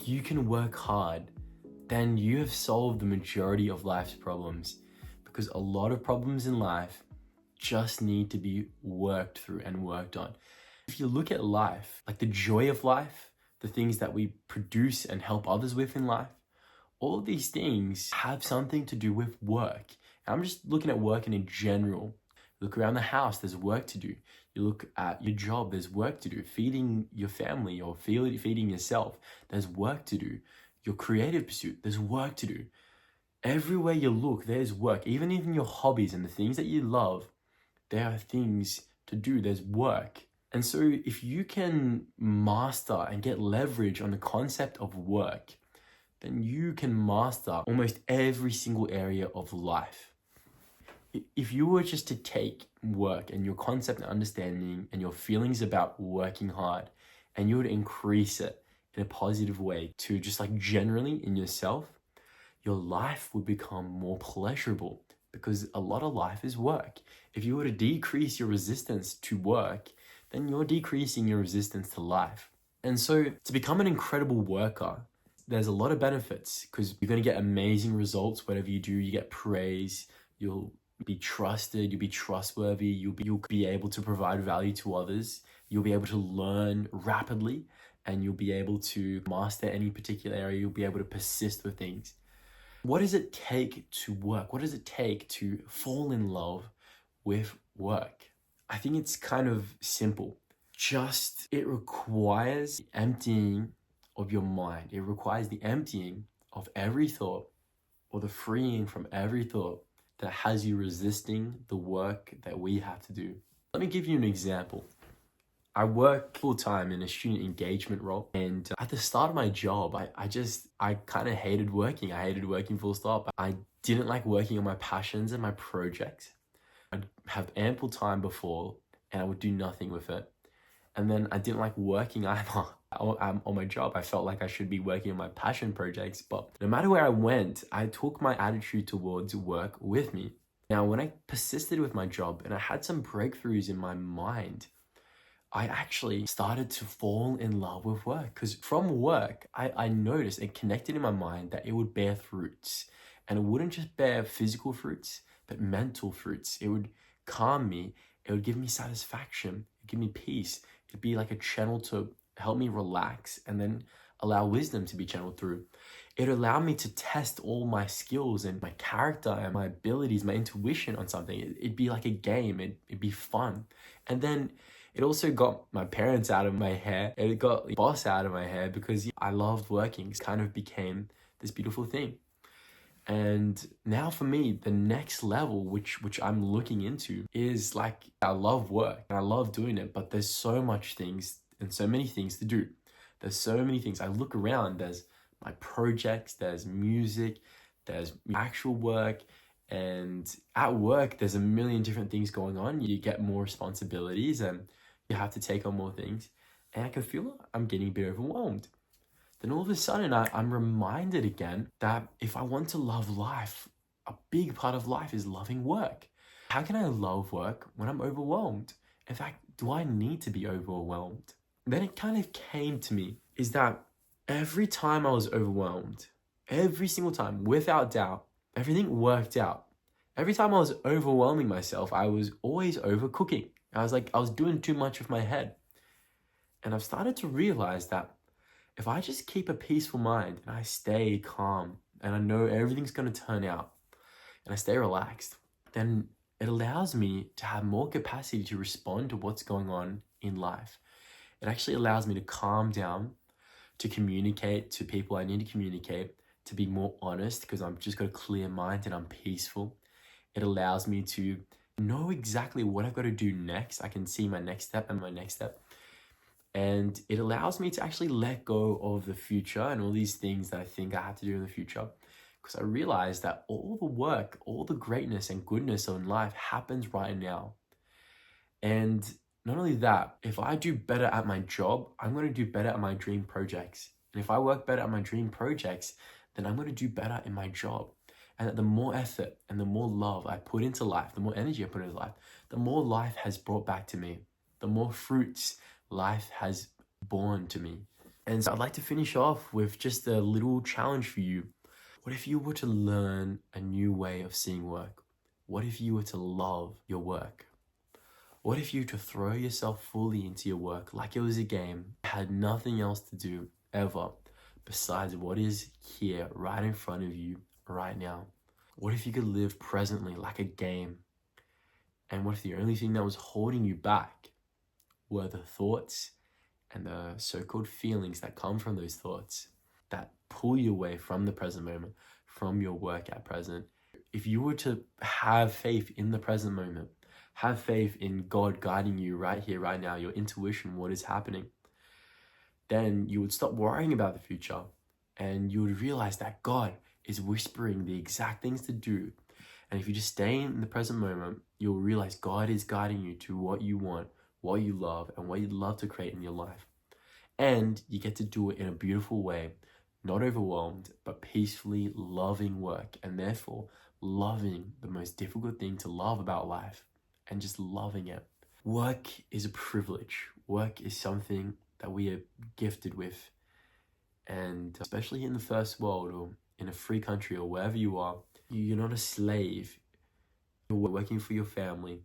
If you can work hard, then you have solved the majority of life's problems, because a lot of problems in life just need to be worked through and worked on. If you look at life, like the joy of life, the things that we produce and help others with in life, all of these things have something to do with work. And I'm just looking at work in a general. Look around the house, there's work to do. You look at your job, there's work to do. Feeding your family or feeding yourself, there's work to do. Your creative pursuit, there's work to do. Everywhere you look, there's work. Even in your hobbies and the things that you love, there are things to do, there's work. And so if you can master and get leverage on the concept of work, then you can master almost every single area of life. If you were just to take work and your concept and understanding and your feelings about working hard, and you would increase it in a positive way to just like generally in yourself, your life would become more pleasurable, because a lot of life is work. If you were to decrease your resistance to work, then you're decreasing your resistance to life. And so to become an incredible worker, there's a lot of benefits, because you're going to get amazing results. Whatever you do, you get praise, you'll be trusted, you'll be trustworthy, you'll be able to provide value to others, you'll be able to learn rapidly, and you'll be able to master any particular area, you'll be able to persist with things. What does it take to work? What does it take to fall in love with work? I think it's kind of simple. It requires the emptying of your mind. It requires the emptying of every thought, or the freeing from every thought that has you resisting the work that we have to do. Let me give you an example. I work full-time in a student engagement role, and at the start of my job, I kind of hated working. I hated working full stop. I didn't like working on my passions and my projects. I'd have ample time before, and I would do nothing with it. And then I didn't like working either on my job. I felt like I should be working on my passion projects, but no matter where I went, I took my attitude towards work with me. Now, when I persisted with my job and I had some breakthroughs in my mind, I actually started to fall in love with work, because from work, I noticed and connected in my mind that it would bear fruits. And it wouldn't just bear physical fruits, but mental fruits. It would calm me. It would give me satisfaction. It'd give me peace. It'd be like a channel to help me relax and then allow wisdom to be channeled through. It allowed me to test all my skills and my character and my abilities, my intuition on something. It'd be like a game. It'd be fun. And then it also got my parents out of my hair. It got the boss out of my hair, because I loved working. It kind of became this beautiful thing. And now for me, the next level, which I'm looking into, is like, I love work and I love doing it, but there's so much things and so many things to do. There's so many things. I look around, there's my projects, there's music, there's actual work. And at work, there's a million different things going on. You get more responsibilities and you have to take on more things. And I can feel like I'm getting a bit overwhelmed. Then all of a sudden, I'm reminded again that if I want to love life, a big part of life is loving work. How can I love work when I'm overwhelmed? In fact, do I need to be overwhelmed? Then it kind of came to me, is that every time I was overwhelmed, every single time, without doubt, everything worked out. Every time I was overwhelming myself, I was always overcooking. I was doing too much with my head. And I've started to realize that if I just keep a peaceful mind and I stay calm and I know everything's going to turn out and I stay relaxed, then it allows me to have more capacity to respond to what's going on in life. It actually allows me to calm down, to communicate to people I need to communicate, to be more honest, because I've just got a clear mind and I'm peaceful. It allows me to know exactly what I've got to do next. I can see my next step and my next step. And it allows me to actually let go of the future and all these things that I think I have to do in the future. Because I realize that all the work, all the greatness and goodness in life happens right now. And not only that, if I do better at my job, I'm going to do better at my dream projects. And if I work better at my dream projects, then I'm going to do better in my job. And that the more effort and the more love I put into life, the more energy I put into life, the more life has brought back to me, the more fruits life has borne to me. And so I'd like to finish off with just a little challenge for you. What if you were to learn a new way of seeing work? What if you were to love your work? What if you were to throw yourself fully into your work like it was a game, had nothing else to do ever besides what is here right in front of you right now? What if you could live presently like a game? And what if the only thing that was holding you back were the thoughts and the so-called feelings that come from those thoughts that pull you away from the present moment, from your work at present? If you were to have faith in the present moment, have faith in God guiding you right here, right now, your intuition, what is happening, then you would stop worrying about the future and you would realize that God is whispering the exact things to do. And if you just stay in the present moment, you'll realize God is guiding you to what you want, what you love, and what you'd love to create in your life. And you get to do it in a beautiful way, not overwhelmed, but peacefully loving work, and therefore loving the most difficult thing to love about life, and just loving it. Work is a privilege. Work is something that we are gifted with. And especially in the first world or in a free country or wherever you are, you're not a slave. You're working for your family.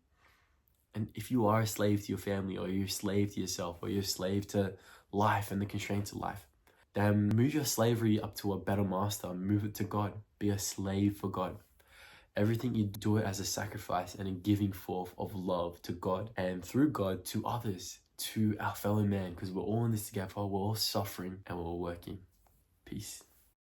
And if you are a slave to your family, or you're a slave to yourself, or you're a slave to life and the constraints of life, then move your slavery up to a better master. Move it to God. Be a slave for God. Everything you do it as a sacrifice and a giving forth of love to God, and through God to others, to our fellow man, because we're all in this together. We're all suffering and we're all working. Peace.